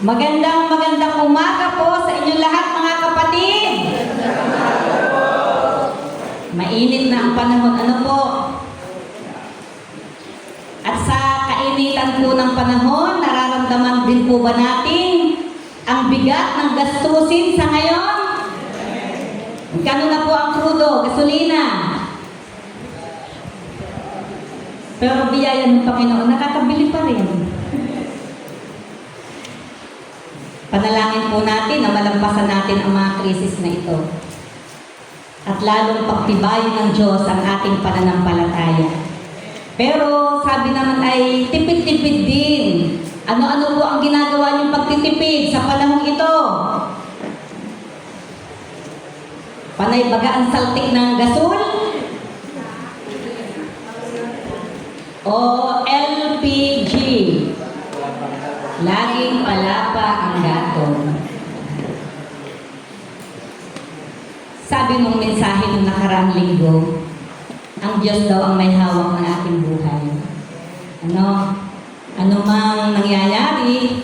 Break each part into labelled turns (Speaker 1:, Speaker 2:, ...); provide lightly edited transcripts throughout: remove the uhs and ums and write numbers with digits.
Speaker 1: Magandang umaga po sa inyong lahat mga kapatid. Mainit na ang panahon, ano po? At sa kainitan po ng panahon, nararamdaman din po ba natin ang bigat ng gastusin sa ngayon? Magkano na po ang krudo, gasolina? Pero biyaya ng Panginoon, nakakabili pa rin. Panalangin po natin na malampasan natin ang mga krisis na ito. At lalong pagtibayin ng Diyos ang ating pananampalataya. Pero sabi naman ay tipid-tipid din. Ano-ano po ang ginagawa niyong pagtitipid sa panahong ito? Panay baga ang saltik ng gasol? O LPG? Laging palapa ang gatong. Sabi nung mensahe ng nakaraang linggo, ang Diyos daw ang may hawak ng ating buhay. Ano mang nangyayari,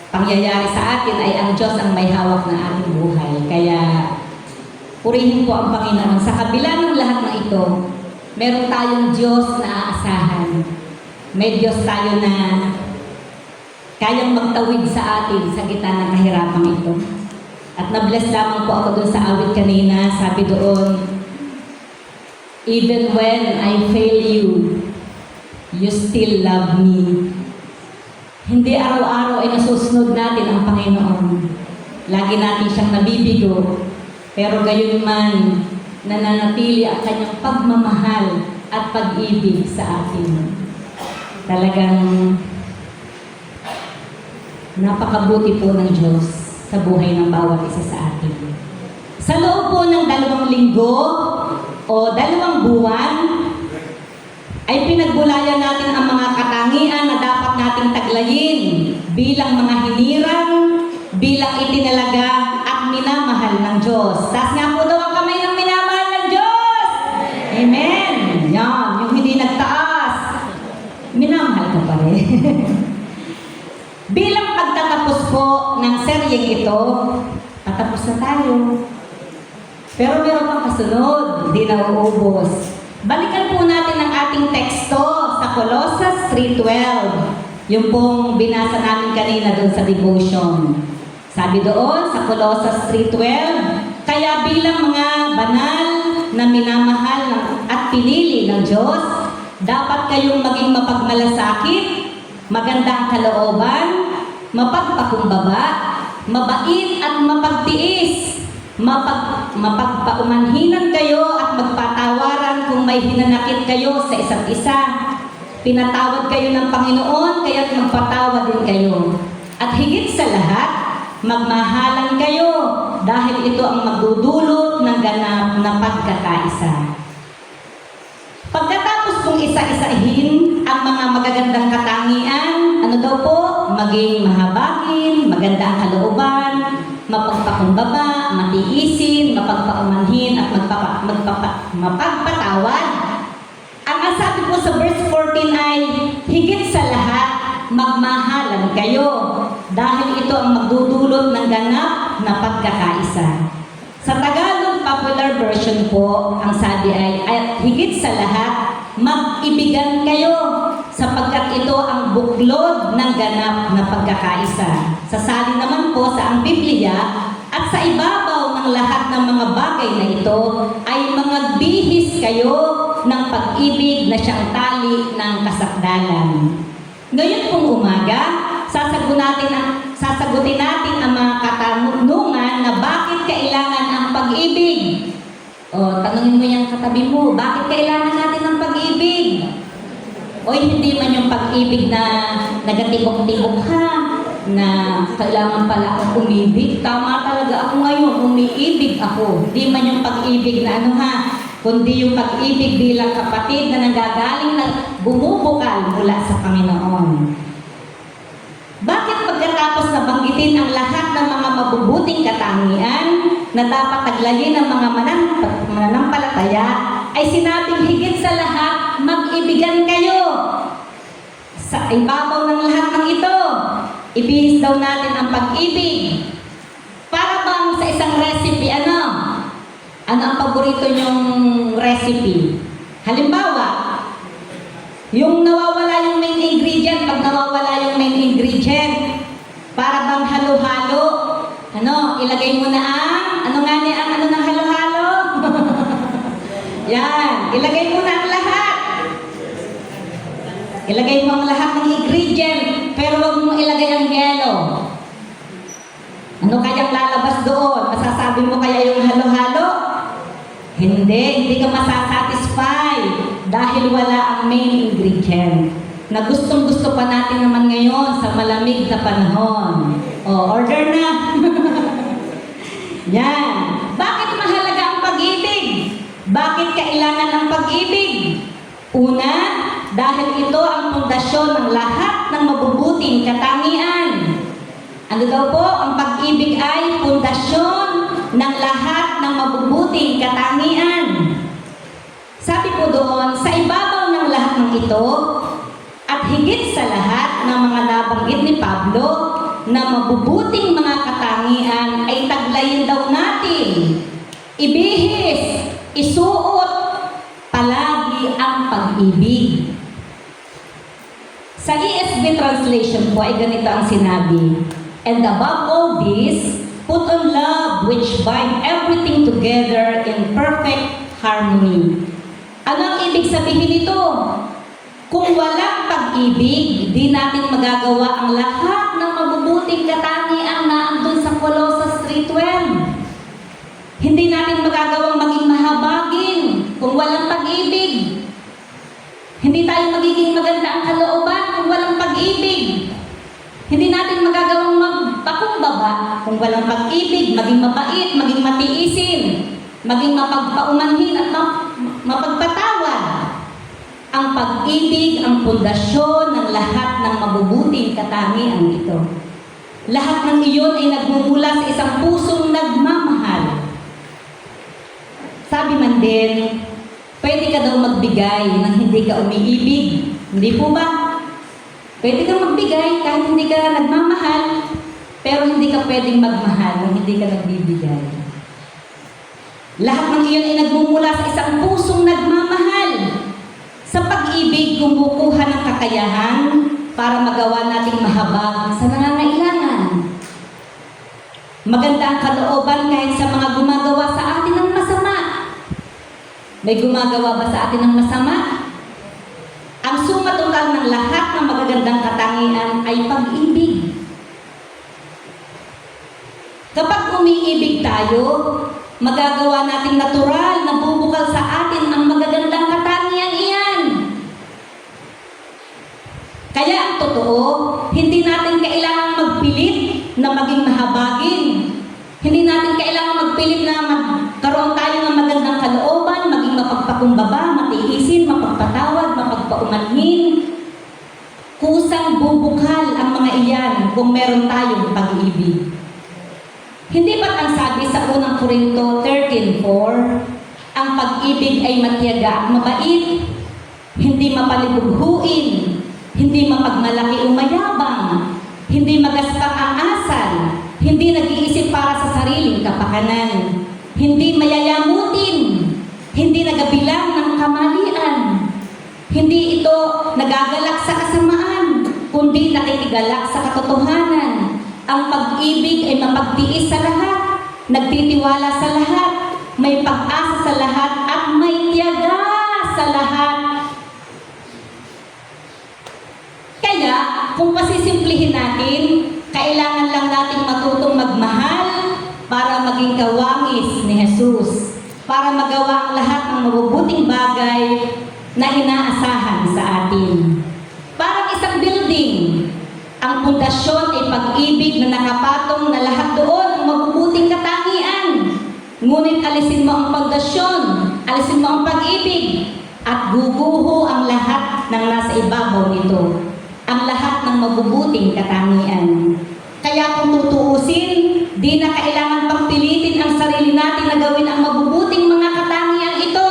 Speaker 1: pangyayari sa atin ay ang Diyos ang may hawak ng ating buhay. Kaya, purihin po ang Panginoon. Sa kabila ng lahat ng ito, meron tayong Diyos na aasahan. May Diyos tayo na kayang magtawid sa atin sa gitna ng kahirapang ito. At na-bless lamang po ako doon sa awit kanina. Sabi doon, even when I fail you, you still love me. Hindi araw-araw ay nasusunod natin ang Panginoon. Lagi natin siyang nabibigo. Pero gayon man, nananatili ang kanyang pagmamahal at pag-ibig sa atin. Talagang napakabuti po ng Diyos sa buhay ng bawat isa sa atin. Sa loob po ng 2 linggo o 2 buwan, ay pinagbulayan natin ang mga katangian na dapat nating taglayin bilang mga hinirang, bilang itinalaga at minamahal ng Diyos. Taas nga po daw ang kamay ng minamahal ng Diyos! Amen! Yan, yung hindi nagtaas, minamahal ka pa rin. Bilang pagtatapos po ng seryeng ito, patapos na tayo. Pero meron pang kasunod, hindi na uubos. Balikan po natin ang ating teksto sa Colossus 3:12. Yung pong binasa namin kanina doon sa devotion. Sabi doon sa Colossus 3:12, kaya bilang mga banal na minamahal at pinili ng Diyos, dapat kayong maging mapagmalasakit, magandang kalooban, mapagpakumbaba, mabait at mapagtiis, mapagpaumanhinan kayo at magpatawaran kung may hinanakit kayo sa isa't isa. Pinatawad kayo ng Panginoon, kaya't magpatawad din kayo. At higit sa lahat, magmahalan kayo dahil ito ang magdudulot ng ganap na pagkakaisa. Pagkatapos kong isa-isahin ang mga magagandang katangian, ano daw po? Maging mahabagin, maganda ang kalooban, mapagpakumbaba, matiisin, mapagpaumanhin, at mapagpatawad. Ang sabi po sa verse 14 ay, higit sa lahat, magmahalan kayo, dahil ito ang magdudulot ng ganap na pagkakaisa. Sa Tagalog Popular Version po, ang sabi ay, higit sa lahat, mag-ibigan kayo, sapagkat ito ang buklod ng ganap na pagkakaisa. Sasali naman po sa ang Biblia, at sa ibabaw ng lahat ng mga bagay na ito, ay magbihis kayo ng pag-ibig na siyang tali ng kasakdalan. Ngayon pong umaga, sasagutin natin ang mga katanungan na bakit kailangan ang pag-ibig. O, tanungin mo yung katabi mo, bakit kailangan natin ang pag-ibig? O hindi man yung pag-ibig na nagatibok-tibok ka, na kailangan pala akong umibig. Tama talaga ako ngayon, umiibig ako. Hindi man yung pag-ibig na kundi yung pag-ibig bilang kapatid na nanggagaling na bumubukal mula sa Panginoon. Bakit pagkatapos na banggitin ang lahat ng mga mabubuting katangian na dapat taglayin ng mga mananampalataya, ay sinabing higit sa lahat, mag-ibigan kayo. Sa ibabaw ng lahat ng ito, ibihis daw natin ang pag-ibig. Para bang sa isang recipe, ano? Ano ang paborito niyong recipe? Halimbawa, yung nawawala yung main ingredient, pag nawawala yung main ingredient, para bang halo-halo, ano, ilagay mo na ano nga niya ang ano ng halo-halo? Yan, ilagay mo na ang lahat. Ilagay mo ang lahat ng ingredient, pero huwag mo ilagay ang yelo. Ano kayang lalabas doon? Masasabi mo kaya yung halo-halo? Hindi ka masasatisfy dahil wala ang main ingredient na gustong-gusto pa natin naman ngayon sa malamig na panahon. O, order na! Yan. Bakit mahalaga ang pag-ibig? Bakit kailangan ang pag-ibig? Una, dahil ito ang pundasyon ng lahat ng mabubuting katangian. Ano daw po? Ang pag-ibig ay pundasyon ng lahat ng mabubuting katangian. Sabi po doon, sa ibabaw ng lahat ng ito, at higit sa lahat ng mga nabanggit ni Pablo, na mabubuting mga katangian ay taglayin daw natin. Ibihis, isuot, palagi ang pag-ibig. Sa ESV translation po ay ganito ang sinabi, and above all this, put on love which bind everything together in perfect harmony. Ano ang ibig sabihin nito? Kung walang pag-ibig, di natin magagawa ang lahat ng mabubuting katangian na andun sa Colossus 3:12. Hindi natin magagawang maging mahabagin kung walang pag-ibig. Hindi tayo magiging maganda ang kalooban kung walang pag-ibig. Hindi natin magagawang magpakumbaba kung walang pag-ibig, maging mabait, maging matiisin, maging mapagpaumanhin at mapagpatawad. Ang pag-ibig ang pundasyon ng lahat ng mabubuting katangian ito. Lahat ng iyon ay nagmumula sa isang pusong nagmamahal. Sabi man din, pwede ka daw magbigay nang hindi ka umiibig. Hindi po ba? Pwede kang magbigay kahit hindi ka nagmamahal, pero hindi ka pwedeng magmahal kung hindi ka nagbibigay. Lahat ng iyon ay nagmumula sa isang pusong nagmamahal. Sa pag-ibig, kumukuha ng kakayahan para magawa nating mahabag sa nangangailangan. Maganda ang kalooban kahit sa mga gumagawa sa atin ng masama. May gumagawa ba sa atin ng masama? Ang suma total ng lahat ng magagandang katangian ay pag-ibig. Kapag umiibig tayo, magagawa nating natural na bubukal sa atin ang magagandang katangian iyan. Kaya ang totoo, hindi natin kailangang magpilit na maging mahabagin. Hindi natin kailangang magpilit na magkaroon tayo ng magandang kalooban, maging mapagpakumbaba, matiisin, mapagpatawad, mapagpaumanhin. Kusang bubukal ang mga iyan kung meron tayong pag-ibig. Hindi ba't ang sabi sa unang Korinto 13:4, ang pag-ibig ay matiyaga at mabait, hindi mapalibughuin, hindi mapagmalaki o mayabang, hindi magaspang ang asal, hindi nag-iisip para sa sariling kapakanan, hindi mayayamutin, hindi nagabilang ng kamalian, hindi ito nagagalak sa kasamaan, kundi nakikigalak sa katotohanan. Ang pag-ibig ay mapagtiis sa lahat, nagtitiwala sa lahat, may pag-asa sa lahat, at may tiyaga sa lahat. Kaya, kung pasisimplihin natin, kailangan lang nating matutong magmahal para maging kawangis ni Jesus, para magawa ang lahat ng mabubuting bagay na inaasahan sa atin. Parang isang building, ang pundasyon ay pag-ibig na nakapatong na lahat doon ang mabubuting katangian. Ngunit alisin mo ang pundasyon, alisin mo ang pag-ibig, at guguho ang lahat ng nasa ibabaw nito, ang lahat ng mabubuting katangian. Kaya kung tutuusin, di na kailangan pang pilitin ang sarili natin na gawin ang mabubuting mga katangian ito.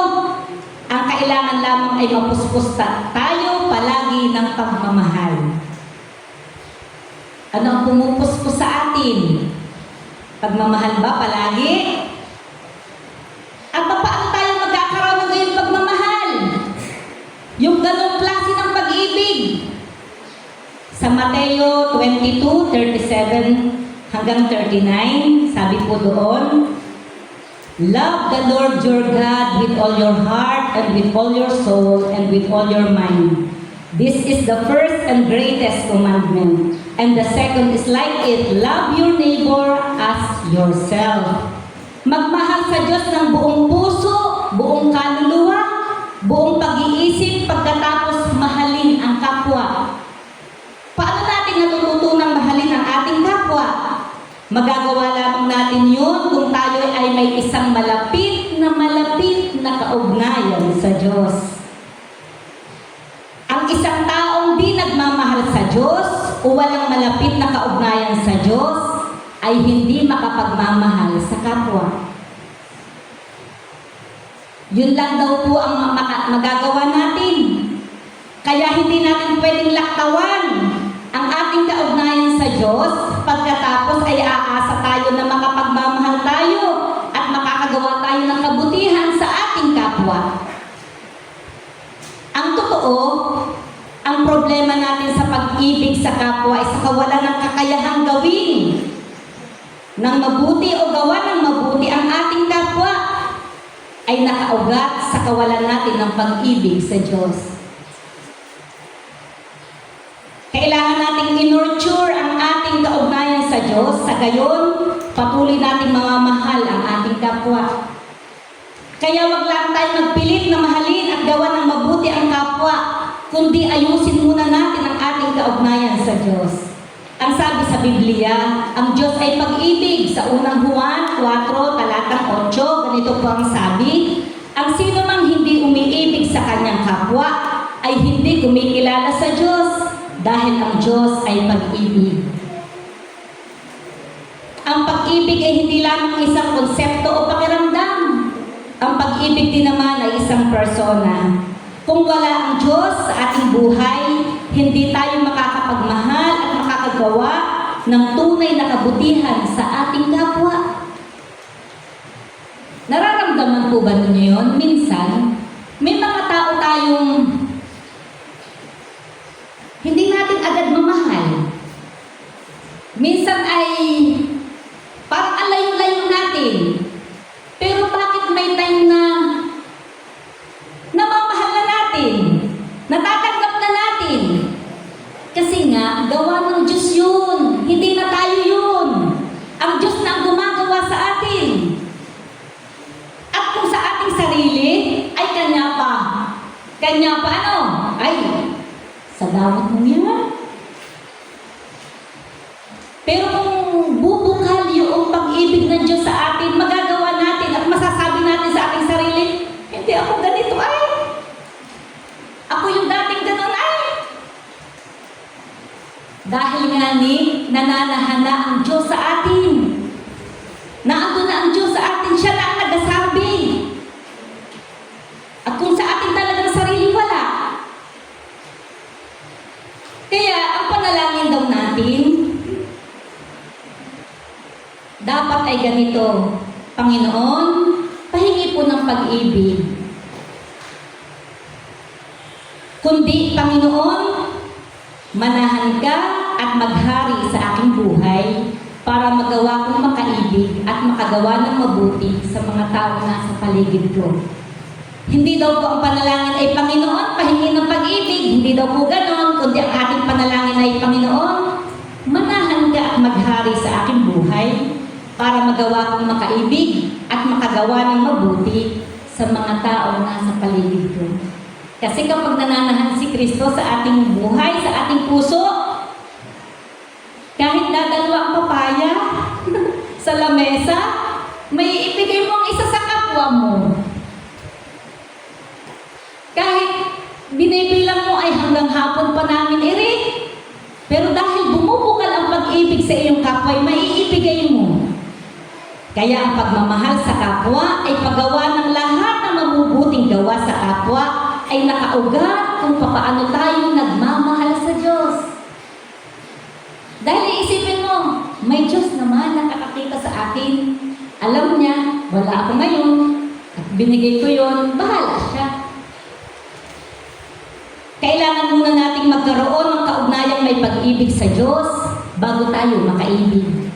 Speaker 1: Ang kailangan lamang ay mapuspos tayo palagi ng pagmamahal. Ano ang pumupuspos sa atin? Pagmamahal ba palagi? At paano tayo magkakaroon ng ngayong pagmamahal? Yung ganong klase ng pag-ibig. Sa Mateo 22:37 hanggang 39, sabi po doon, "Love the Lord your God with all your heart and with all your soul and with all your mind. This is the first and greatest commandment. And the second is like it, love your neighbor as yourself." Magmahal sa Diyos ng buong puso, buong kaluluwa, buong pag-iisip, pagkatapos mahalin ang kapwa. Paano natin natututunang mahalin ang ating kapwa? Magagawa lamang natin yun kung tayo ay may isang malapit na kaugnayan sa Diyos. Ang isang taong di nagmamahal sa Diyos o walang malapit na kaugnayan sa Diyos ay hindi makapagmamahal sa kapwa. Yun lang daw po ang magagawa natin. Kaya hindi natin pwedeng laktawan ang ating kaugnayan sa Diyos pagkatapos ay aasa tayo na makapagmamahal tayo at makakagawa tayo ng kabutihan sa ating kapwa. Ang totoo, ang problema natin sa pag-ibig sa kapwa ay sa kawalan ng kakayahang gawin ng mabuti o gawa ng mabuti ang ating kapwa ay nakaugat sa kawalan natin ng pag-ibig sa Diyos. Kailangan nating in-nurture ang ating kaugnayan sa Diyos, sa gayon, patuloy nating mamamahal ang ating kapwa. Kaya wag lang tayo magpilit na mahalin at gawa ng mabuti ang kapwa, kundi ayusin muna natin ang ating kaugnayan sa Diyos. Ang sabi sa Biblia, ang Diyos ay pag-ibig. Sa unang Juan 4, talatang 8, ganito po ang sabi, "Ang sino mang hindi umiibig sa kanyang kapwa ay hindi kumikilala sa Diyos, dahil ang Diyos ay pag-ibig." Ang pag-ibig ay hindi lamang isang konsepto o pakiramdam. Ang pag-ibig din naman ay isang persona. Kung wala ang Diyos sa ating buhay, hindi tayo makakapagmahal at makakagawa ng tunay na kabutihan sa ating kapwa. Nararamdaman po ba ninyo yun? Minsan, may mga tao tayong hindi natin agad mamahal. Minsan ay parang ang layo-layo natin. Pero bakit may time na namamahal na natin? Natatanggap na natin? Kasi nga, gawa ng Diyos yun. Hindi na tayo yun. Ang Diyos na ang gumagawa sa atin. At kung sa ating sarili, ay kanya pa. Kanya pa ano? Ay, sa damot mo yan. Pero kung bubukal yung pag-ibig ng Diyos sa atin, magagawa natin at masasabi natin sa ating sarili, hindi ako ganito ay. Ako yung dating ganon ay. Dahil nga ni nananahana ang Diyos sa atin. Naandun na ang Diyos sa atin, siya na ang nagsasabi. At kung sa ating talagang sarili, wala. Kaya ang panalangin daw natin, dapat ay ganito, Panginoon, pahingi po ng pag-ibig. Kundi, Panginoon, manahan ka at maghari sa aking buhay para magawa kong makaibig at makagawa ng mabuti sa mga tao na sa paligid ko. Hindi daw po ang panalangin ay, Panginoon, pahingi ng pag-ibig. Hindi daw po ganon, kundi ang ating panalangin ay, Panginoon, manahan ka at maghari sa aking buhay para magawa kong makaibig at makagawa ng mabuti sa mga tao na sa paligid ko. Kasi kapag nananahan si Kristo sa ating buhay, sa ating puso, kahit dadalwa ang papaya sa lamesa, may ibigay mo ang isa sa kapwa mo. Kahit binibilang mo ay hanggang hapon pa namin irin, pero dahil bumubukal ang pag-ibig sa iyong kapwa, ay maiibigay mo. Kaya ang pagmamahal sa kapwa ay paggawa ng lahat ng mabubuting gawa sa kapwa ay nakaugat kung paano tayo nagmamahal sa Diyos. Dahil isipin mo, may Diyos naman nakakakita sa akin. Alam niya, wala ako ngayon. At binigay ko yon, bahala siya. Kailangan muna nating magkaroon ng kaugnayang may pag-ibig sa Diyos bago tayo makaibig.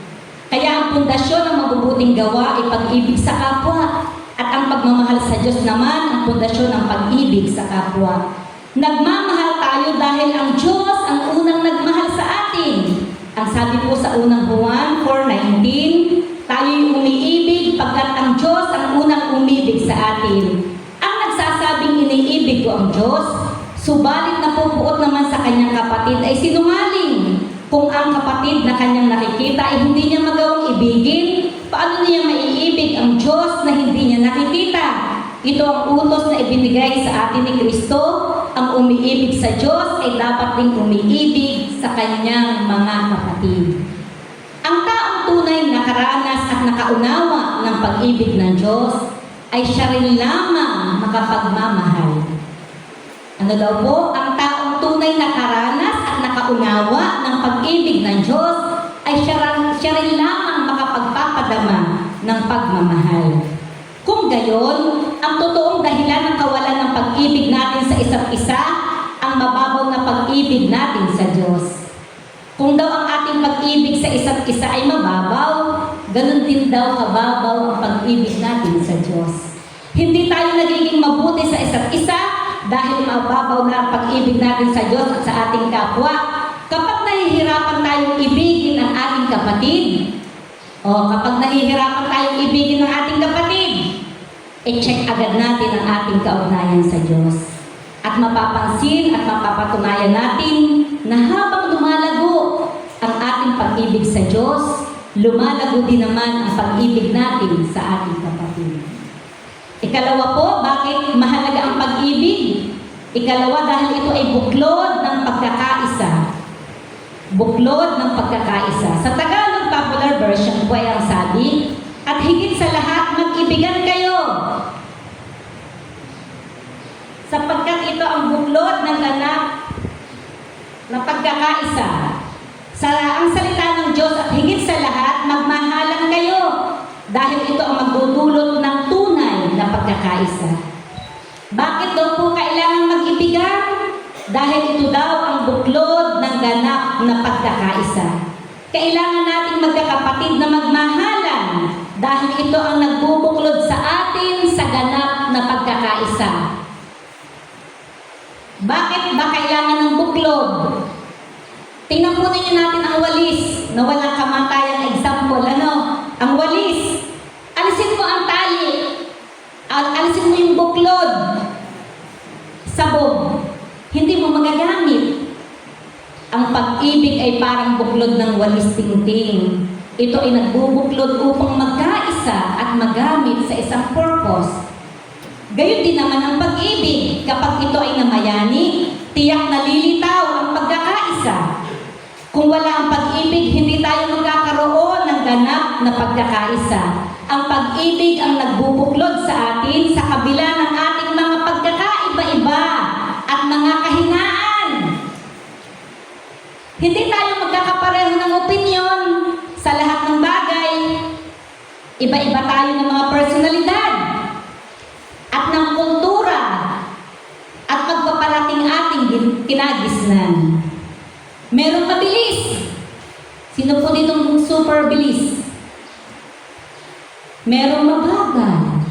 Speaker 1: Kaya ang pundasyon ng mabubuting gawa ay pag-ibig sa kapwa. At ang pagmamahal sa Diyos naman ang pundasyon ng pag-ibig sa kapwa. Nagmamahal tayo dahil ang Diyos ang unang nagmahal sa atin. Ang sabi po sa unang Juan 4:19, tayo'y umiibig pagkat ang Diyos ang unang umibig sa atin. Ang nagsasabing iniibig ko ang Diyos, subalit napupuot naman sa kanyang kapatid ay sinungaling. Kung ang kapatid na kanyang nakikita ay hindi niya magawang ibigin, paano niya maiibig ang Diyos na hindi niya nakikita? Ito ang utos na ibinigay sa atin ni Kristo. Ang umiibig sa Diyos ay dapat ding umiibig sa kanyang mga kapatid. Ang taong tunay nakaranas at nakaunawa ng pag-ibig ng Diyos ay siya rin lamang makapagmamahal. Ano daw po? Ang taong tunay nakaranas at nakaunawa ng pag-ibig ng Diyos ay siya rin lamang makapagpapadama ng pagmamahal. Kung gayon, ang totoong dahilan ng kawalan ng pag-ibig natin sa isa't isa, ang mababaw na pag-ibig natin sa Diyos. Kung daw ang ating pag-ibig sa isa't isa ay mababaw, ganun din daw kababaw ang pag-ibig natin sa Diyos. Hindi tayo nagiging mabuti sa isa't isa dahil mababaw na ang pag-ibig natin sa Diyos at sa ating kapwa. Kapag nahihirapan tayong ibigin ang ating kapatid, kapag nahihirapan tayong ibigin ang ating kapatid, i-check agad natin ang ating kaugnayan sa Diyos. At mapapansin at mapapatunayan natin na habang lumalago ang ating pag-ibig sa Diyos, lumalago din naman ang pag-ibig natin sa ating kapatid. Ikalawa po, bakit mahalaga ang pag-ibig? Ikalawa, dahil ito ay buklod ng pagkakaisa. Buklod ng pagkakaisa. Sa Tagalog Popular Version po ay ang sabi, at higit sa lahat, mag-ibigan kayo. Sapagkat ito ang buklod ng ganap na pagkakaisa. Ang salita ng Diyos at higit sa lahat, magmahalan kayo. Dahil ito ang magdudulot ng tunay na pagkakaisa. Bakit daw po kailangan mag-ibigan? Dahil ito daw ang buklod ng ganap na pagkakaisa. Kailangan nating magkakapatid na magmahalan dahil ito ang nagbubuklod sa atin sa ganap na pagkakaisa. Bakit ba kailangan ng buklod? Tingnan po ninyo natin ang walis na walang kamatayan example. Ang walis. Alisin mo ang tali. Alisin mo yung buklod. Sabog. Hindi mo magagamit. Ang pag-ibig ay parang buklod ng walis tingting. Ito ay nagbubuklod upang magkaisa at magamit sa isang purpose. Gayon din naman ang pag-ibig. Kapag ito ay namayani, tiyak na lilitaw ang pagkakaisa. Kung wala ang pag-ibig, hindi tayo magkakaroon ng ganap na pagkakaisa. Ang pag-ibig ang nagbubuklod sa atin sa kabila ng ating mga pagkakaiba-iba at mga kahinaan. Hindi tayo magkakapareho ng opinyon sa lahat ng bagay. Iba-iba tayo ng mga personalidad at ng kultura at magpaparating ating kinagisnan. Merong mabilis. Sino po ditong super bilis? Merong mabagal.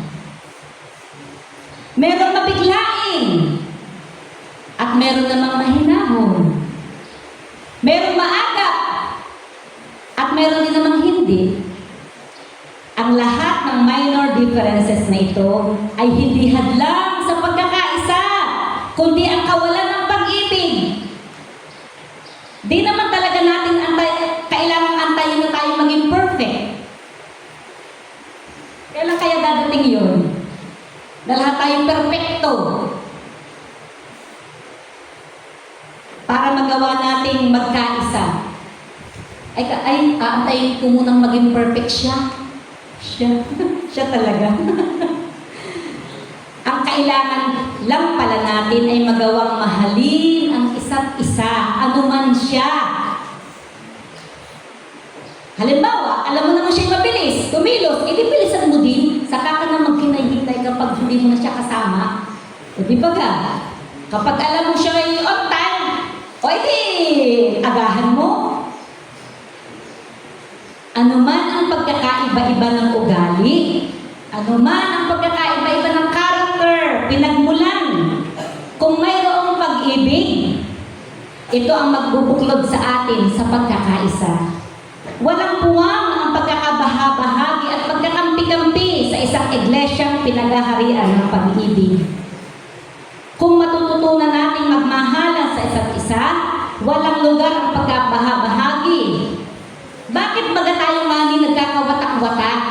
Speaker 1: Merong mabiglain. At meron namang mahinahon. Merong maagap. At meron din namang hindi. Ang lahat ng minor differences na ito ay hindi hadlang sa pagkakaisa, kundi ang kawalan ng pag-ibig. Di naman talaga natin kailangang antayin na tayo maging perfect. Kailan kaya dadating yun? Na lahat tayong perfecto. Para magawa nating magkaisa. Aantayin ko munang maging perfect siya. Siya talaga. Ang kailangan lang pala natin ay magawang mahalin ang isa't isa, anuman siya. Halimbawa, alam mo naman siya mabilis, tumilos, edi bilisan mo din. Saka ka na maghinay-hinay kapag hindi mo na siya kasama. O di ba ka? Kapag alam mo siya ay on time, o edi agahan mo. Ano man ang pagkakaiba-iba ng ugali, ano man ang pagkakaiba-iba ng character, pinagmulan, kung mayroong pag-ibig, ito ang magbubuklod sa atin sa pagkakaisa. Walang puwang ang pagkakabaha-bahagi at pagkakampi-kampi sa isang iglesyang pinaghaharian ng pag-ibig. Kung matututunan natin magmahalan sa isa't isa, walang lugar ang pagkabaha-bahagi. Bakit baga tayo mani nagkakawatak-watak?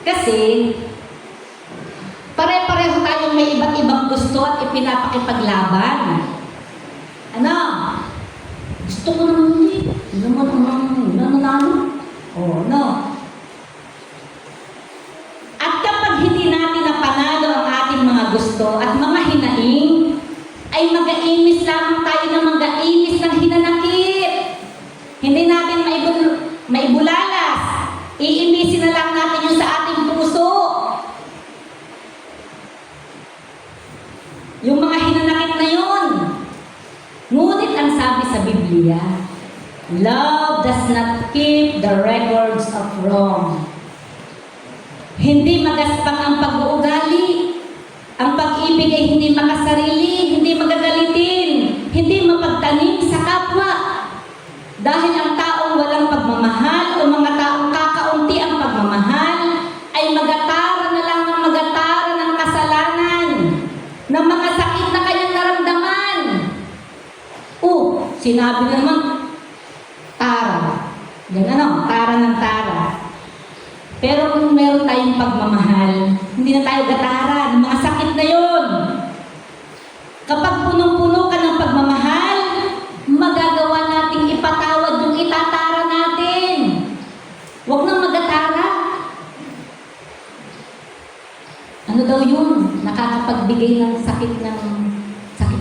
Speaker 1: Kasi, pare-pareho tayong may iba't ibang gusto at ipinapakipaglaban. Ano? Gusto ko naman yun eh. Ano naman nanalo? O, no? At kapag hindi natin napanalo ang ating mga gusto at mga hinaing, ay mag-aimis lamang tayo ng mag-aimis ng hinanakit. Hindi natin maibulalas. Iimisin na lang natin yung sa ating puso. Yung mga hinanakit na yun. Ngunit ang sabi sa Biblia, love does not keep the records of wrong. Hindi magaspang ang pag-uugali. Ang pag-ibig ay hindi makasarili, hindi magagalitin, hindi mapagtanim sa kapwa. Dahil ang taong walang pagmamahal o mga taong kakaunti ang pagmamahal ay magatara na lang ng magatara ng kasalanan, ng mga sakit na kanyang naramdaman. Sinabi naman, tara. Yan ano, tara ng tara. Pero kung meron tayong pagmamahal, hindi na tayo gataran. Mga sakit na yon. Kapag punong-puno ka ng pagmamahal, magagawa nating ipatawad yung itatara natin. Huwag nang magatara. Ano daw yun? Nakakapagbigay ng sakit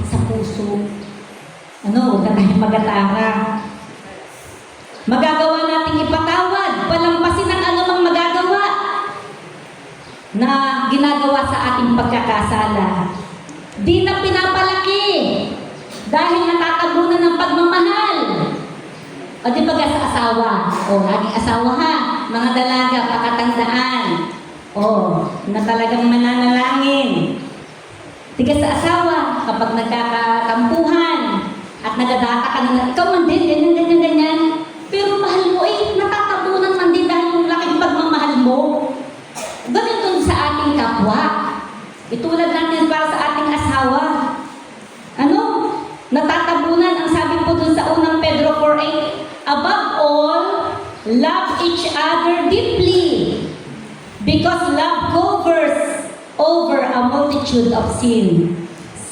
Speaker 1: sa puso. Ano? Huwag na tayong magatara. Magagawa nating ipatawad, palampasin ang anumang magagawa na ginagawa sa ating pagkakasala. Di na pinapalaki dahil natatabunan ng pagmamahal. O di ba sa asawa? O, laging asawa ha, mga dalaga, pakatandaan. O, na talagang mananalangin. Tiga sa asawa, kapag nagkakatampuhan at nagadata ka na, ikaw man din, ganyan. Pero mahal mo, natatabunan man din dahil yung laking pagmamahal mo. Ganito sa ating kapwa. Itulad natin para sa ating asawa. Ano? Natatabunan, ang sabi po dun sa unang Pedro 4:8, above all, love each other deeply, because love covers over a multitude of sin.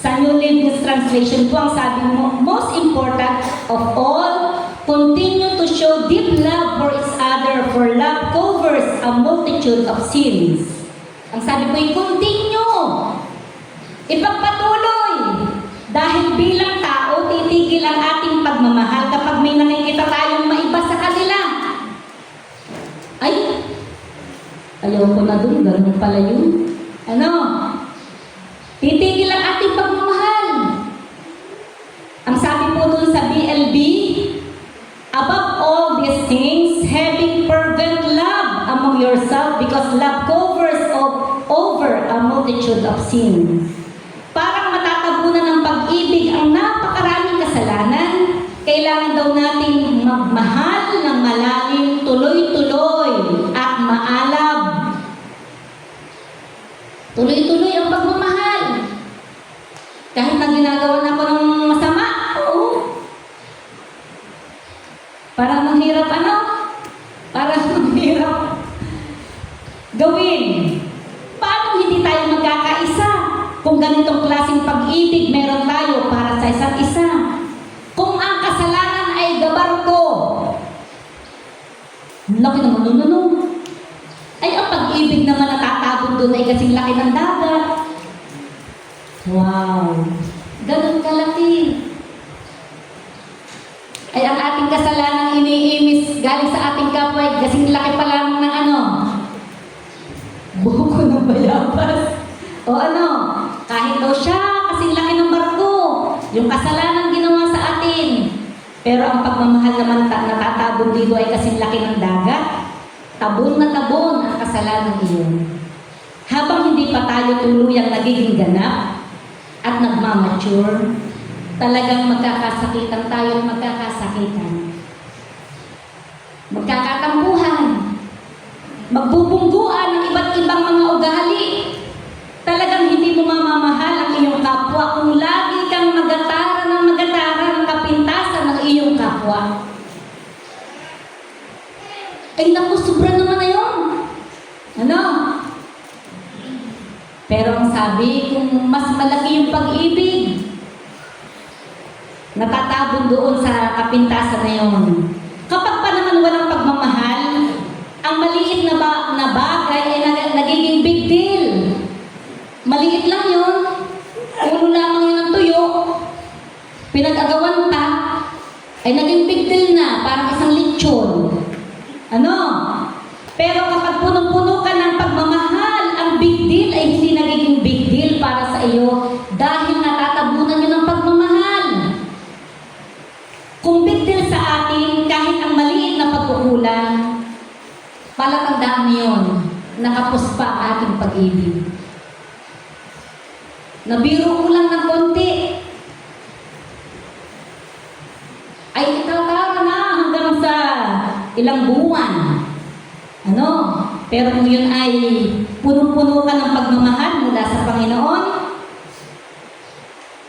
Speaker 1: Sa New Living Translation po ang sabi mo, most important of all, continue to show deep love for each other, for love covers a multitude of sins. Ang sabi ko ay continue. Ipagpatuloy. Dahil bilang tao, titigil ang ating pagmamahal kapag may nakikita tayong maiba sa kanila. Ay, ayaw ko na dun, ganun pala yun. Ano? Titigil ang ating pagmamahal. Ang sabi po dun sa BLB, above all these things, having fervent love among yourself, because love covers over a multitude of sins. Parang matatabunan ng pag-ibig ang napakaraming kasalanan, kailangan daw nating magmahal ng malalim, tuloy-tuloy at maalab. Tuloy-tuloy ang pagmamahal. Kahit na ginagawa na ako ng masama, oo. Parang mahirap ano? Parang mahirap gawin. Paano hindi tayo magkakaisa? Kung ganitong klaseng pag-ibig meron tayo para sa isa't isa. Kung ang kasalanan ay gabarko, laki naman nun. Ay, ang pag-ibig naman natatagod doon ay kasing laki ng dagat. Wow! Ganun kalaki. Ay, ang ating kasalanang iniimis galing sa ating kapwa ay kasing laki pa lamang ng ano? Buko ng bayabas. O ano? Kahit daw siya kasing laki ng barko, yung kasalanan ginawa sa atin. Pero ang pagmamahal naman natatabon dito ay kasing laki ng dagat. Tabon na tabon ang kasalanan iyon. Habang hindi pa tayo tuluyang nagiging ganap at nagmamature, talagang magkakasakitan tayo at magkakasakitan. Magkakatampuhan. Magbubungguan ng iba't ibang mga ugali. Talagang hindi mo mamamahal ang iyong kapwa kung lagi kang magatara ng kapintasan ng iyong kapwa. Ay naku, sobra naman na yun. Ano? Pero ang sabi, kung mas malaki yung pag-ibig, natatabon doon sa kapintasan na yun. Kapag pa naman walang pagmamahal, ang maliit na bagay ay nagiging big deal. Maliit lang yun. Ulo lamang yun ng tuyo. Pinag-agawan pa, ay naging big deal na, parang isang lechon. Ano? Pero kapag punong-puno ka ng pagmamahal, ang big deal ay hindi nagiging big deal para sa iyo dahil natatabunan nyo ng pagmamahal. Kung big deal sa atin, kahit ang maliit na pagkukulang, palatandaan niyo yun, nakapos pa ang ating pag-ibig. Nabiro ko lang ng konti, ay itatara na hanggang sa ilang buwan. Ano? Pero kung yun ay punong-puno ka ng pagmamahal mula sa Panginoon,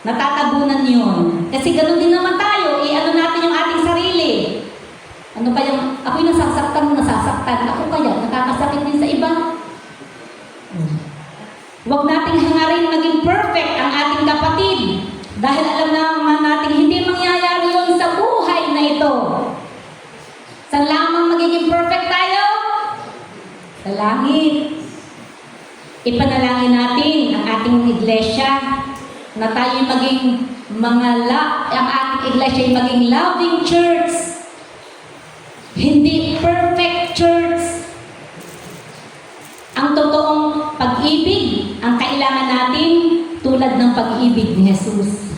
Speaker 1: natatabunan yun. Kasi ganoon din naman tayo, ano natin yung ating sarili. Ano pa yung, ako'y nasasaktan. Ako kaya, nakakasakit din sa iba. Huwag nating hangarin maging perfect ang ating kapatid. Dahil alam naman natin, hindi mangyayari yun sa buhay na ito. Saan lamang magiging perfect tayo? Sa langit. Ipanalangin natin ang ating iglesia na tayo maging ang ating iglesia ay maging loving church. Hindi perfect church. Ang totoong pag-ibig, ang kailangan natin tulad ng pag-ibig ni Jesus.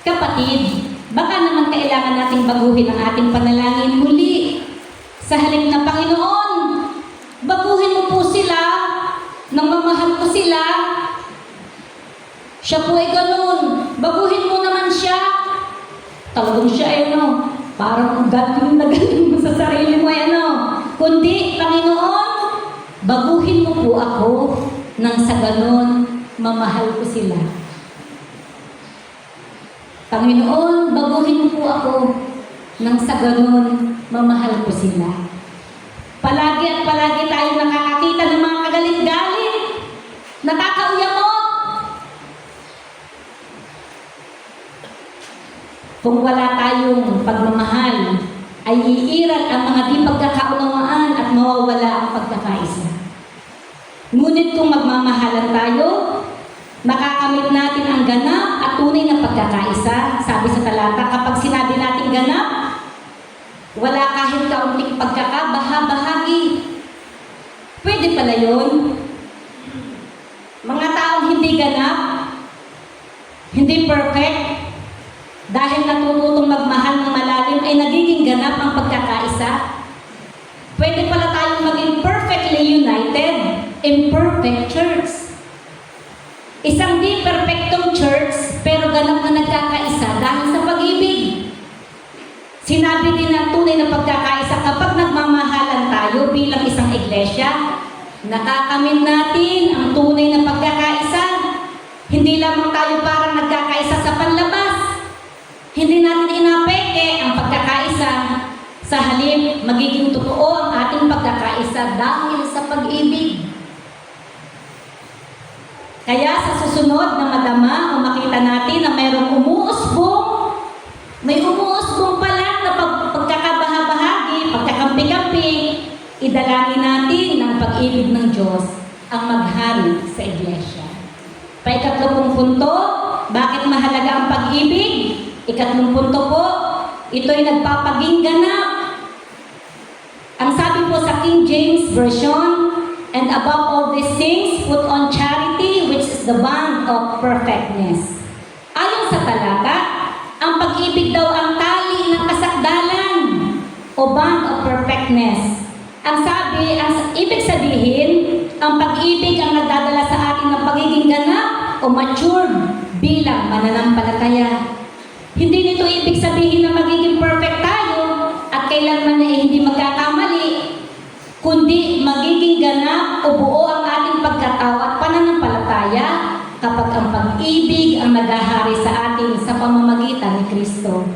Speaker 1: Kapatid, baka naman kailangan nating baguhin ang ating panalangin muli. Sa halip na Panginoon, baguhin mo po sila, nang mamahal ko sila. Siya po ay ganun. Baguhin mo naman siya. Talagang siya ay parang galing na galing mo sa sarili mo ay Kundi, Panginoon, baguhin mo po ako nang sa ganun, mamahal ko sila. Panginoon, baguhin mo po ako nang sa ganun, mamahal ko sila. Palagi at palagi tayo nakakakita ng mga kagalit-galit, nakakauyamot. Kung wala tayong pagmamahal, ay iiral ang mga di pagkakaunawaan at mawawala ang pagkakaisa. Ngunit kung magmamahalan tayo, makakamit natin ang ganap at tunay na pagkakaisa. Sabi sa talata, kapag sinabi natin ganap, wala kahit kaunting pagkakabaha-bahagi. Pwede pala yun. Mga taong hindi ganap, hindi perfect, dahil natututong magmahal ng malalim ay nagiging ganap ang pagkakaisa. Pwede pala tayong maging perfectly united, imperfect church. Isang di perfectong church, pero ganap na nagkakaisa dahil sa pag-ibig. Sinabi din ng tunay na pagkakaisa kapag nagmamahalan tayo bilang isang iglesia, nakakamit natin ang tunay na pagkakaisa. Hindi lamang tayo parang nagkakaisa sa panlabas. Hindi natin inapeke ang pagkakaisa. Sa halip, magiging totoo ang ating pagkakaisa dahil sa pag-ibig. Kaya sa susunod na madama o makita natin na mayroong may umuusbong pala na pagkakabaha-bahagi, pagkakampi-kampi, idalangin natin ng pag-ibig ng Diyos ang maghari sa iglesia. Paikatlong punto, bakit mahalaga ang pag-ibig? Ikatlong punto po, ito'y nagpapaging ganap. Ang sabi po sa King James Version, and above all these things, put on charity, which is the bond of perfectness. Ayon sa talata, ang pag-ibig daw ang tali ng kasakdalan o bond of perfectness. Ang ibig sabihin, ang pag-ibig ang nagdadala sa atin ng pagiging ganap o matured bilang mananampalataya. Hindi nito ibig sabihin na magiging perfect tayo at kailanman na hindi magkakamali, kundi magiging ganap o buo ang ating pagkatao at pananampalataya kapag ang pag-ibig ang naghahari sa atin sa pamamagitan ni Kristo.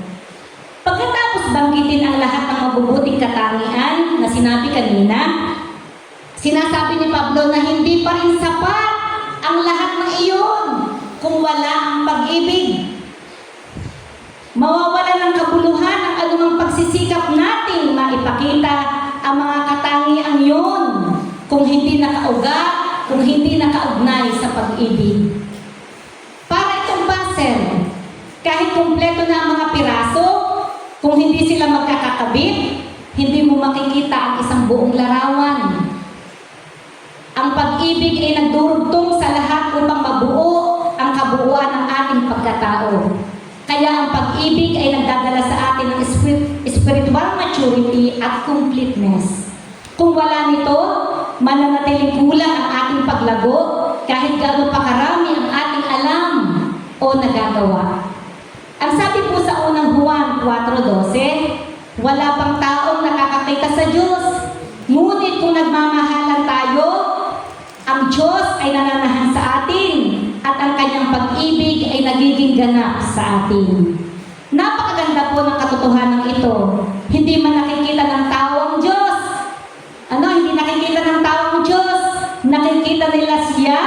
Speaker 1: Pagkatapos banggitin ang lahat ng mabubuting katangian na sinabi kanina, sinasabi ni Pablo na hindi pa rin sapat ang lahat ng iyon kung wala ang pag-ibig. Mawawala ng kabuluhan ang anumang pagsisikap nating maipakita ang mga katangiang yun kung hindi nakaugat, kung hindi nakaugnay sa pag-ibig. Para itong puzzle, kahit kumpleto na ang mga piraso, kung hindi sila magkakakabit, hindi mo makikita ang isang buong larawan. Ang pag-ibig ay nagdurugtong sa lahat upang mabuo ang kabuuan ng ating pagkatao. Kaya ang pag-ibig ay nagdadala sa atin ng spiritual maturity at completeness. Kung wala nito, mananatiling kulang ang ating paglago kahit gaano pa karami ang ating alam o nagagawa. Ang sabi po sa unang Juan 4:12, wala pang taong nakakakita sa Diyos. Ngunit kung nagmamahalan tayo, ang Diyos ay nananahan sa atin at ang kanyang pag-ibig ay nagiging ganap sa atin. Napakaganda po ng katotohanan ito. Hindi man nakikita ng tao ang Diyos. Hindi nakikita ng tao ang Diyos. Nakikita nila siya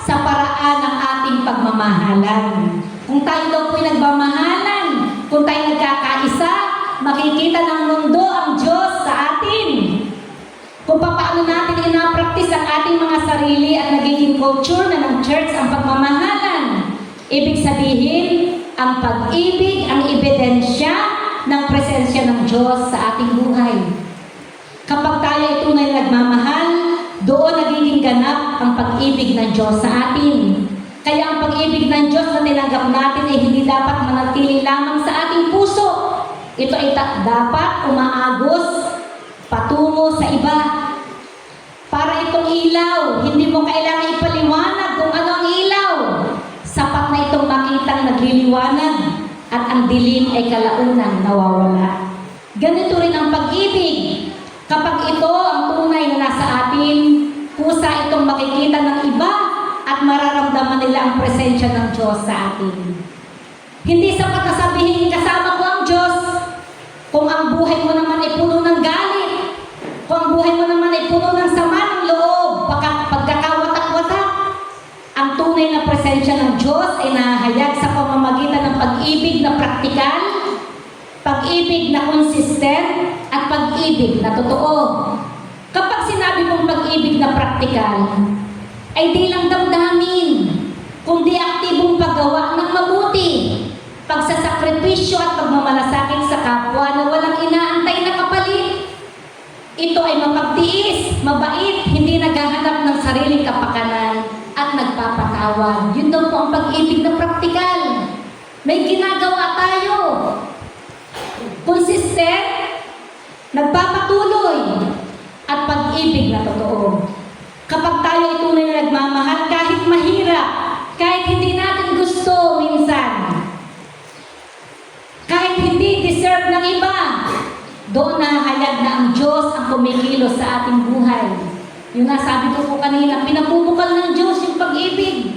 Speaker 1: sa paraan ng ating pagmamahalan. Kung tayo daw po'y nagmamahalan, kung tayo nagkakaisa, makikita ng mundo ang Diyos sa atin. Kung paano natin ina-practice ang ating mga sarili at nagiging culture na ng church ang pagmamahalan. Ibig sabihin, ang pag-ibig ang ebidensya ng presensya ng Diyos sa ating buhay. Kapag tayo ay tunay nagmamahal, doon nagiging ganap ang pag-ibig ng Diyos sa atin. Kaya ang pag-ibig ng Diyos na tinanggap natin ay hindi dapat manatili lamang sa ating puso. Ito ay dapat umaagos patungo sa iba. Para itong ilaw, hindi mo kailangan ipaliwanag kung ano ang ilaw. Sapat na itong makitang nagliliwanag at ang dilim ay kalaunang nawawala. Ganito rin ang pag-ibig. Kapag ito ang tunay na nasa atin, kusa itong makikita ng iba at mararamdaman nila ang presensya ng Diyos sa atin. Hindi sapat na sabihin kasama ko ang Diyos kung ang buhay mo naman ay puno ng galit, kung ang buhay mo naman ay puno ng sama ng loob, pagkakawatak-watak. Ang tunay na presensya ng Diyos ay nahahayag sa pamamagitan ng pag-ibig na praktikal, pag-ibig na consistent, at pag-ibig na totoo. Kapag sinabi mong pag-ibig na praktikal, ay di lang damdamin, kundi aktibong paggawa ng mabuti, pagsasakripisyo at pagmamalasakit sa kapwa na walang inaantay na kapalit. Ito ay mapagtiis, mabait, hindi naghahanap ng sariling kapakanan at nagpapatawad. Yun daw po ang pag-ibig na praktikal. May ginagawa tayo. Consistent, nagpapatuloy, at pag-ibig na totoo. Kapag tayo ay tunay na nagmamahal, kahit mahirap, kahit hindi natin gusto minsan, kahit hindi deserve ng iba, doon nahahayag na ang Diyos ang kumikilos sa ating buhay. Yung nasabi ko po kanina, pinapupukal ng Diyos yung pag-ibig.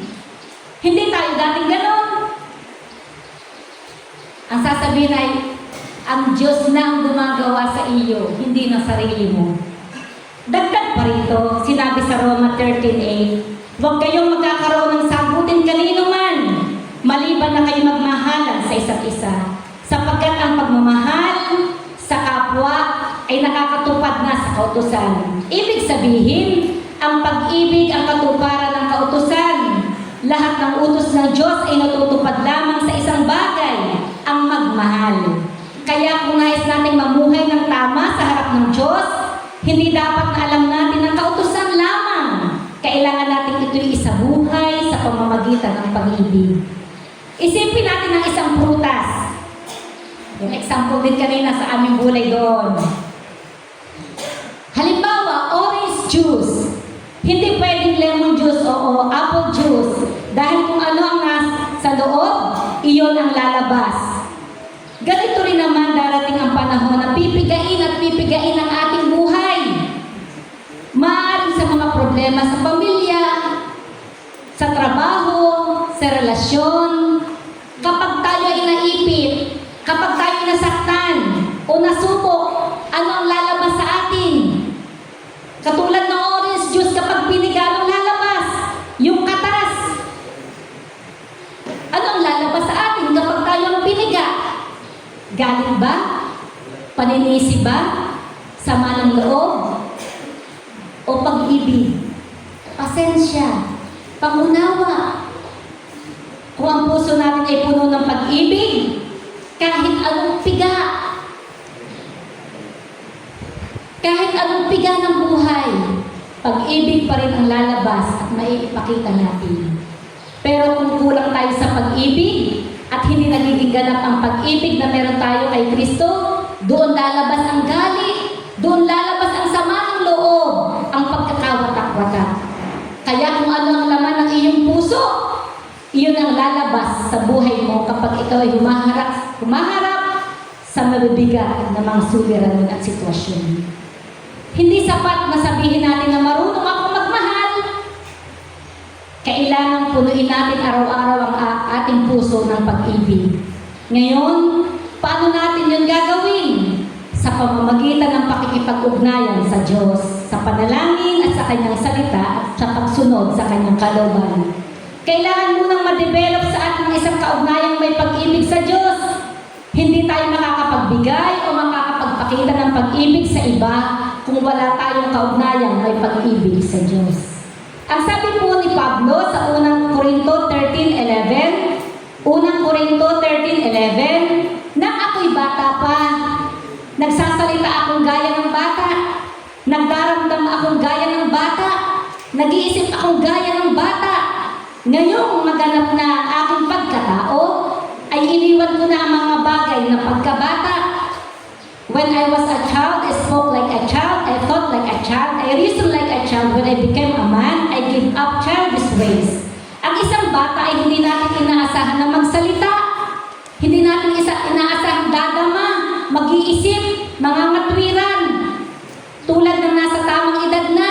Speaker 1: Hindi tayo dating ganon. Ang sasabihin ay, ang Diyos na ang gumagawa sa iyo, hindi na sarili mo. Dagdag pa rito, sinabi sa Roma 13:8, huwag kayong magkakaroon ng sagutin kanino man, maliban na kayo magmahalan sa isa't isa, sapagkat ang pagmamahal sa kapwa ay nakakatupad na sa kautusan. Ibig sabihin, ang pag-ibig ang katuparan ng kautusan. Lahat ng utos ng Diyos ay natutupad lamang sa isang bagay, ang magmahal. Kaya kung nais nating mamuhay ng tama sa harap ng Diyos, hindi dapat na alam natin ang kautusan lamang. Kailangan natin ito'y isabuhay sa pamamagitan ng pag-ibig. Isipin natin ang isang prutas. Yung example din kanina sa aming gulay doon. Halimbawa, orange juice. Hindi pwedeng lemon juice o apple juice. Dahil kung ano ang nasa loob, iyon ang lalabas. Ganito rin naman darating ang panahon na pipigain at pipigain ang ating buhay. Maaaring sa mga problema sa pamilya, sa trabaho, sa relasyon, kapag tayo ay naipit, kapag tayo nasaktan o nasubok, ano ang lalabas sa atin? Katulad ng orange juice, kapag piniga, lalabas? Yung katas. Ano ang lalabas sa atin kapag tayo ang piniga? Galit ba? Paninisi ba? Sama ng loob? O pag-ibig? Pasensya? Pangunawa? Kung ang puso natin ay puno ng pag-ibig, kahit anong piga, kahit anong piga ng buhay, pag-ibig pa rin ang lalabas at maipakita natin. Pero kung kulang tayo sa pag-ibig, at hindi nagiging ganap ang pag-ibig na meron tayo kay Kristo, doon lalabas ang galit, doon lalabas ang sama ng loob, ang pagkakawatak-watak. Kaya kung ano ang laman ng iyong puso, iyon ang lalabas sa buhay mo kapag ikaw ay humaharap sa mabibigat na mga suliranin at sitwasyon. Hindi sapat na sabihin natin na marunong akong magmahal. Kailangan punuin natin araw-araw ang ating puso ng pag-ibig. Ngayon, paano natin yun gagawin? Sa pamamagitan ng pakikipag-ugnayan sa Diyos, sa panalangin at sa Kanyang salita at sa pagsunod sa Kanyang kalooban. Kailangan munang ma-develop sa ating isang kaugnayang may pag-ibig sa Diyos. Hindi tayo makakapagbigay o makakapagpakita ng pag-ibig sa iba kung wala tayong kaugnayang may pag-ibig sa Diyos. Ang sabi po ni Pablo sa unang Korinto 13:11, nang ako'y bata pa, nagsasalita akong gaya ng bata, nagdaramdam akong gaya ng bata, nag-iisip akong gaya ng bata. Ngayong maganap na aking pagkatao, ay iniwan ko na ang mga bagay na pagkabata. When I was a child, I spoke like a child, I thought like a child, I reasoned like a child. When I became a man, I gave up childish ways. Ang isang bata ay hindi natin inaasahan na magsalita. Hindi natin inaasahan dadama, mag-iisip, mangangatwiran. Tulad ng nasa tamang edad na.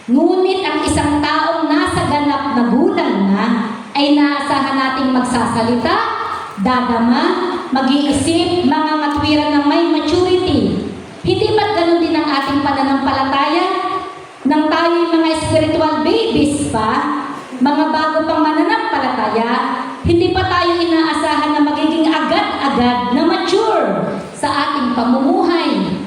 Speaker 1: Ngunit ang isang taong nasa ganap na gulang na ay naasahan nating magsasalita, dadama, mag-iisip, mangangatwiran ng may maturity. Hindi ba't ganun din ang ating pananampalataya? Nang tayo'y mga spiritual babies pa, mga bago pang mananampalataya, hindi pa tayo inaasahan na magiging agad-agad na mature sa ating pamumuhay.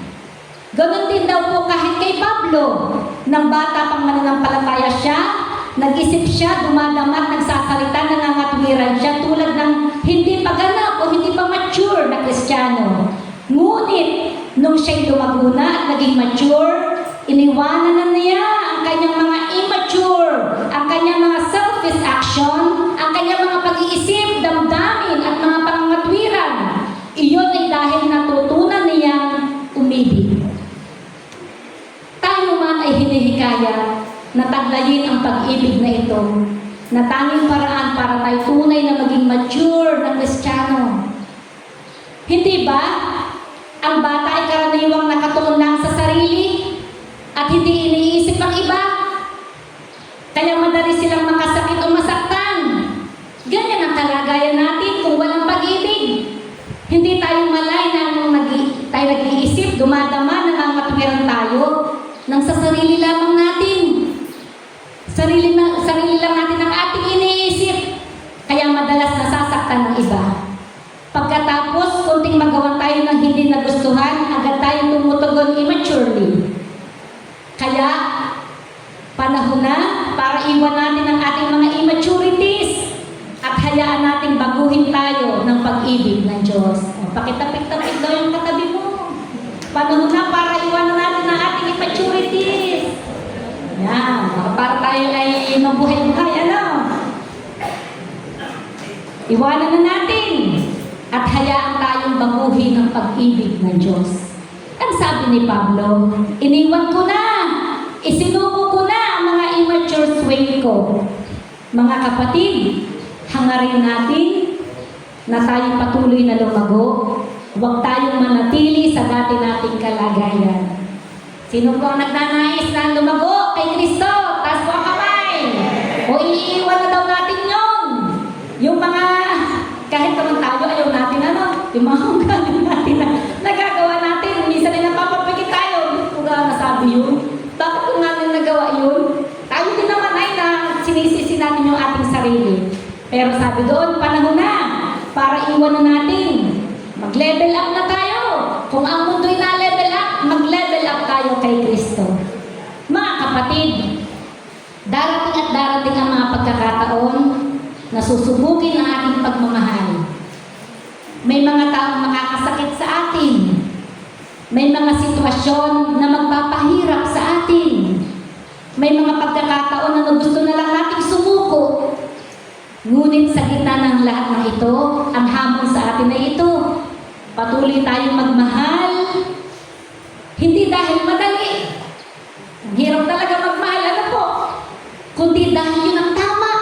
Speaker 1: Ganon din daw po kahit kay Pablo. Nang bata pang mananampalataya siya, nag-isip siya, dumadama at nagsasalita, nangangatwiran siya tulad ng hindi pa ganap o hindi pa mature na Kristiyano. Ngunit, nung siya'y lumago na at naging mature, iniwanan na niya ang kanyang mga immature, ang kanyang mga selfish action, ang kanyang mga pag-iisip, damdamin at mga pangangatwiran. Iyon ay dahil natutunan niyang umibig. Tayo man ay hinihikaya na taglayin ang pag-ibig na ito, na tanging paraan para tayo tunay na maging mature na Kristiyano. Hindi ba? Ang bata ay karaniwang nakatuon lang sa sarili at hindi iniisip ang iba. Kaya madali silang makasakit o masaktan. Ganyan ang kalagayan natin kung walang pag-ibig. Hindi tayo malay na nung tayo nag-iisip, dumadama, nangangatwiran tayo nang sa sarili lamang natin. Sarili lang natin ang ating iniisip. Kaya madalas nasasaktan ng iba. Pagkatapos, kunting magawa tayo ng hindi nagustuhan, agad tayong tumutugon immaturely. Kaya, panahon na para iwan natin ang ating mga immaturities at hayaan nating baguhin tayo ng pag-ibig ng Diyos. Pakitapik-tapik tayo ay mabuhay-buhay, ano? Iwanan na natin at hayaan tayong baguhin ng pag-ibig ng Diyos. Ang sabi ni Pablo, iniwan ko na, isinuko ko na ang mga immature sway ko. Mga kapatid, hangarin natin na tayo patuloy na lumago. Huwag tayong manatili sa dati nating kalagayan. Sino po ang nagnanais na lumago kay Kristo? Taas po ang kamay. O iiwan na daw natin yun. Yung mga, kahit naman tayo, ayaw natin ano, yung mga ugali natin na nagagawa natin. Minsan ay napapapikit tayo. Kung nasabi yun, bakit kung natin nagawa yun? Tayo din naman ay na sinisisi natin yung ating sarili. Pero sabi doon, panahon na para iwan na natin. Mag-level up na tayo. Kung ang mundo'y na-level up, mag-level up tayo kay Kristo. Mga kapatid, darating at darating ang mga pagkakataon na susubugin ang ating pagmamahal. May mga taong makakasakit sa atin. May mga sitwasyon na magpapahirap sa atin. May mga pagkakataon na gusto na lang nating sumuko. Ngunit sa gitna ng lahat ng ito, ang hamon sa atin ay ito. Patuloy tayong magmahal. Hindi dahil madali. Ang hirap talaga magmahal, ano po? Kundi dahil yun ang tama.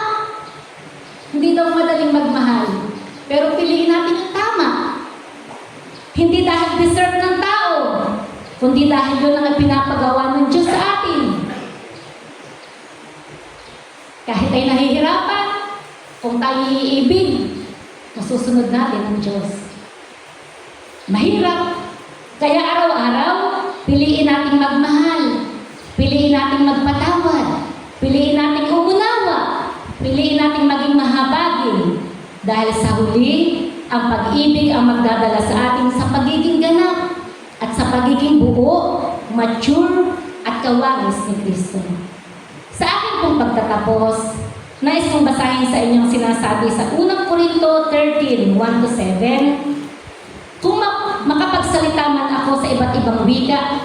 Speaker 1: Hindi daw madaling magmahal. Pero piliin natin yung tama. Hindi dahil deserve ng tao. Kundi dahil yun ang pinapagawa ng Diyos sa atin. Kahit ay nahihirapan, kung tayo iibig, masusunod natin ang Diyos. Mahirap. Kaya araw-araw, piliin nating magmahal. Piliin nating magpatawad. Piliin nating umunawa. Piliin nating maging mahabagin. Dahil sa huli, ang pag-ibig ang magdadala sa atin sa pagiging ganap at sa pagiging buo, mature, at kawangis ni Kristo. Sa akin pong pagtatapos, nais kong basahin sa inyong sinasabi sa unang Korinto 13, 1-7. Kung makapagsalita man ako sa iba't ibang wika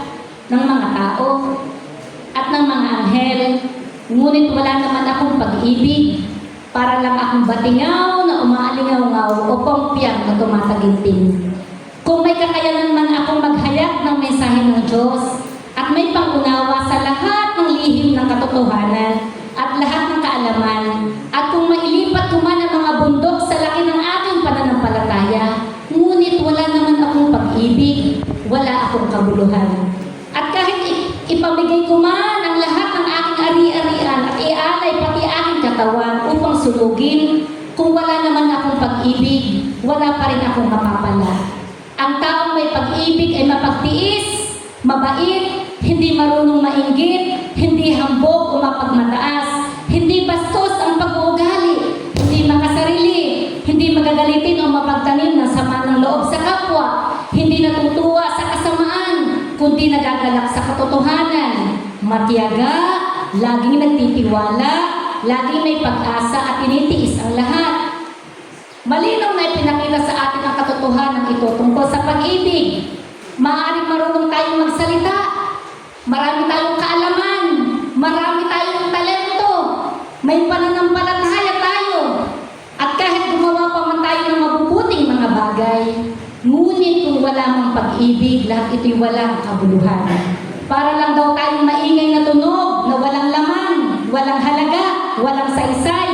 Speaker 1: ng mga tao at ng mga anghel, ngunit wala naman akong pag-ibig, para lang akong batingaw na umaalingaw-ngaw o pongpiyang na tumataginting. Kung may kakayanan man akong maghayag ng mensahe ng Diyos at may pangunawa sa lahat ng lihim ng katotohanan at lahat ng kaalaman, at kung mailipat ko man ang mga bundok sa laki ng aking pananampalataya, ngunit wala naman akong pag-ibig, wala akong kabuluhan. At kahit ipamigay ko man ang lahat ng aking ari-arian at ialay pati aking katawan upang sunugin, kung wala naman akong pag-ibig, wala pa rin akong mapapala. Ang taong may pag-ibig ay mapagtiis, mabait, hindi marunong mainggit, hindi hambog o mapagmataas, hindi bastos ang pag-uugali, hindi makasarili, hindi magagalitin o mapagtanim ng sama ng loob sa kapwa, hindi natutuwa sa kasamaan, kundi nagagalak sa katotohanan, matiyaga, laging nagtitiwala, laging may pag-asa at tinitiis ang lahat. Malinaw na ipinakita sa atin ang katotohanan ito tungkol sa pag-ibig. Maaaring marunong tayong magsalita, marami tayong kaalaman, marami tayong talento, may pananampalataya tayo, at kahit gumawa pa man tayo ng mabubuting mga bagay, ngunit kung wala mang pag-ibig, lahat ito'y walang kabuluhan. Para lang daw tayong maingay na tunog na walang laman, walang halaga, walang saysay.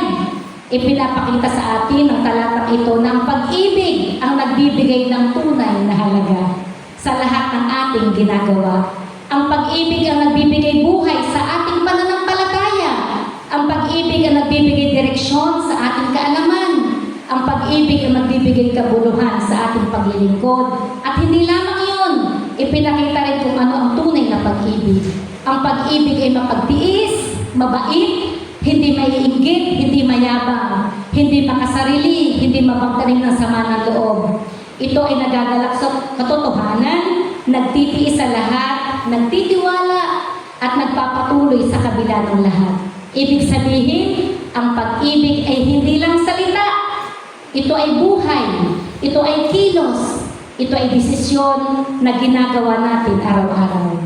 Speaker 1: Ipinapakita sa atin ang talatang ito na ang pag-ibig ang nagbibigay ng tunay na halaga sa lahat ng ating ginagawa. Ang pag-ibig ang nagbibigay buhay sa ating pananampalataya. Ang pag-ibig ang nagbibigay direksyon sa ating kaalaman. Ang pag-ibig ang nagbibigay kabuluhan sa ating paglilingkod. At hindi lamang yun, ipinakita rin kung ano ang tunay na pag-ibig. Ang pag-ibig ay mapagtiis, mabait, hindi maiinggit, hindi mayabang, hindi makasarili, hindi mapagtanim ng sama ng loob. Ito ay nagagalak sa katotohanan, nagtitiis sa lahat, nagtitiwala, at nagpapatuloy sa kabila ng lahat. Ibig sabihin, ang pag-ibig ay hindi lang salita. Ito ay buhay, ito ay kilos, ito ay desisyon na ginagawa natin araw-araw.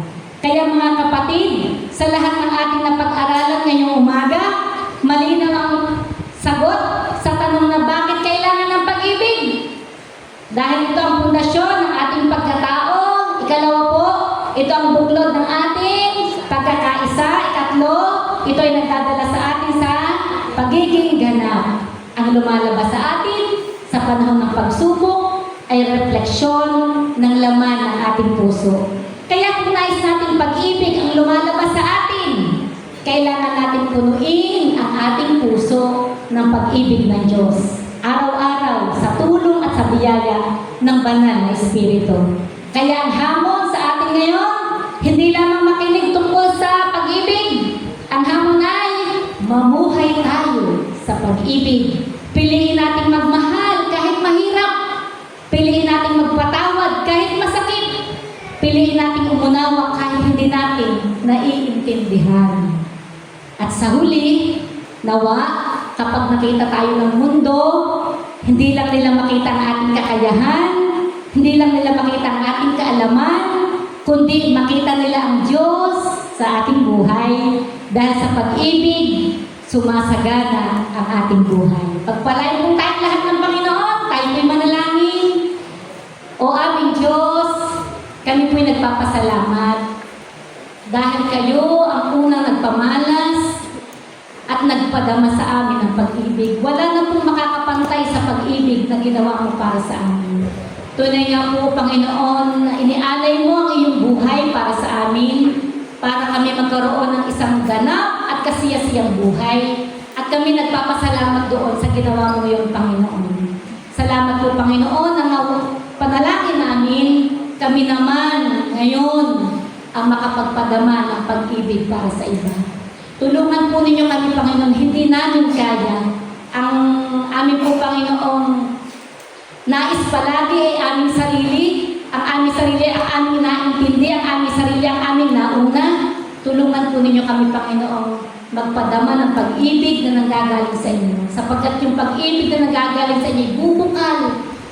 Speaker 1: Kaya mga kapatid, sa lahat ng ating napag-aralan ngayong umaga? Malinaw ang sagot sa tanong na bakit kailangan ng pag-ibig? Dahil ito ang pundasyon ng ating pagkatao. Ikalawa po, ito ang buklod ng ating pagkakaisa. Ikatlo, ito ay nagdadala sa atin sa pagiging ganap. Ang lumalabas sa atin sa panahon ng pagsubok ay refleksyon ng laman ng ating puso. Kaya kung nais natin pag-ibig ang lumalabas sa atin, kailangan natin punuin ang ating puso ng pag-ibig ng Diyos. Araw-araw sa tulong at sa biyaya ng banal na Espiritu. Kaya ang hamon sa atin ngayon, hindi lamang makinig tungkol sa pag-ibig. Ang hamon ay mamuhay tayo sa pag-ibig. Piliin natin magmahal kahit mahirap. Piliin natin magpatawad kahit masakit. Piliin natin umunawa kahit hindi natin naiintindihan. At sa huli, nawa, kapag nakita tayo ng mundo, hindi lang nila makita ang ating kakayahan, hindi lang nila makita ang ating kaalaman, kundi makita nila ang Diyos sa ating buhay. Dahil sa pag-ibig, sumasagana ang ating buhay. Pagpalain po tayong lahat ng Panginoon, tayo po'y manalangin. O aming Diyos, kami po'y nagpapasalamat dahil kayo ang unang nagpamalas at nagpadama sa amin ng pag-ibig. Wala na pong makakapantay sa pag-ibig na ginawa mo para sa amin. Tunay nga po, Panginoon, na inialay mo ang iyong buhay para sa amin, para kami magkaroon ng isang ganap at kasiyasiyang buhay. At kami nagpapasalamat doon sa ginawa mo iyong Panginoon. Salamat po, Panginoon, ang panalangin namin, kami naman ngayon ang makapagpadama ng pag-ibig para sa iba. Tulungan po ninyo kami, Panginoon, hindi namin kaya. Ang aming po, Panginoong nais palagi ay aming sarili, ang aming sarili ang aming naintindi, ang aming sarili ang aming nauna. Tulungan po ninyo kami, Panginoong, magpadama ng pag-ibig na nanggagaling sa inyo. Sapagkat yung pag-ibig na nanggagaling sa inyo, bubukal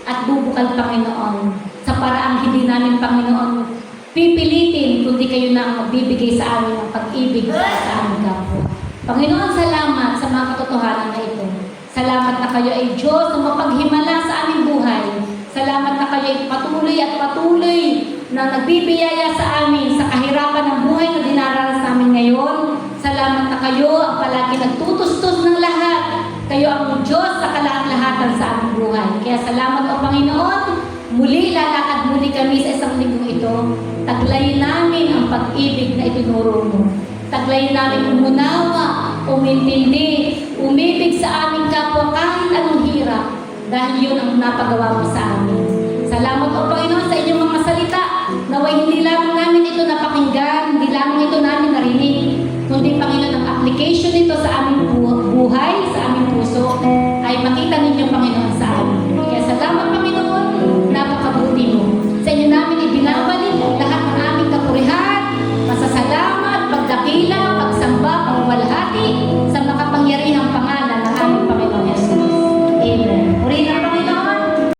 Speaker 1: at bubukal, Panginoon, sa paraang hindi namin, Panginoon, pipilitin, kundi kayo na ang magbibigay sa amin ng pag-ibig para sa aming kapwa. Panginoon, salamat sa mga katotohanan na ito. Salamat na kayo ay Diyos na mapaghimala sa aming buhay. Salamat na kayo ay patuloy at patuloy na nagbibiyaya sa amin sa kahirapan ng buhay na dinaranas namin ngayon. Salamat na kayo ang palagi nagtutustos ng lahat. Kayo ang Diyos sa kalahat-lahatan sa aming buhay. Kaya salamat o Panginoon. Muli, lalakad muli kami sa isang linggong ito. Taglayin namin ang pag-ibig na itinuro mo. Taglayin namin umunawa, umintindi, umibig sa aming kapwa kahit anong hirap. Dahil yun ang napagawa mo sa amin. Salamat o Panginoon sa inyong mga salita. Naway hindi lamang namin ito napakinggan, hindi lamang ito namin narinig, kundi Panginoon ang application nito sa aming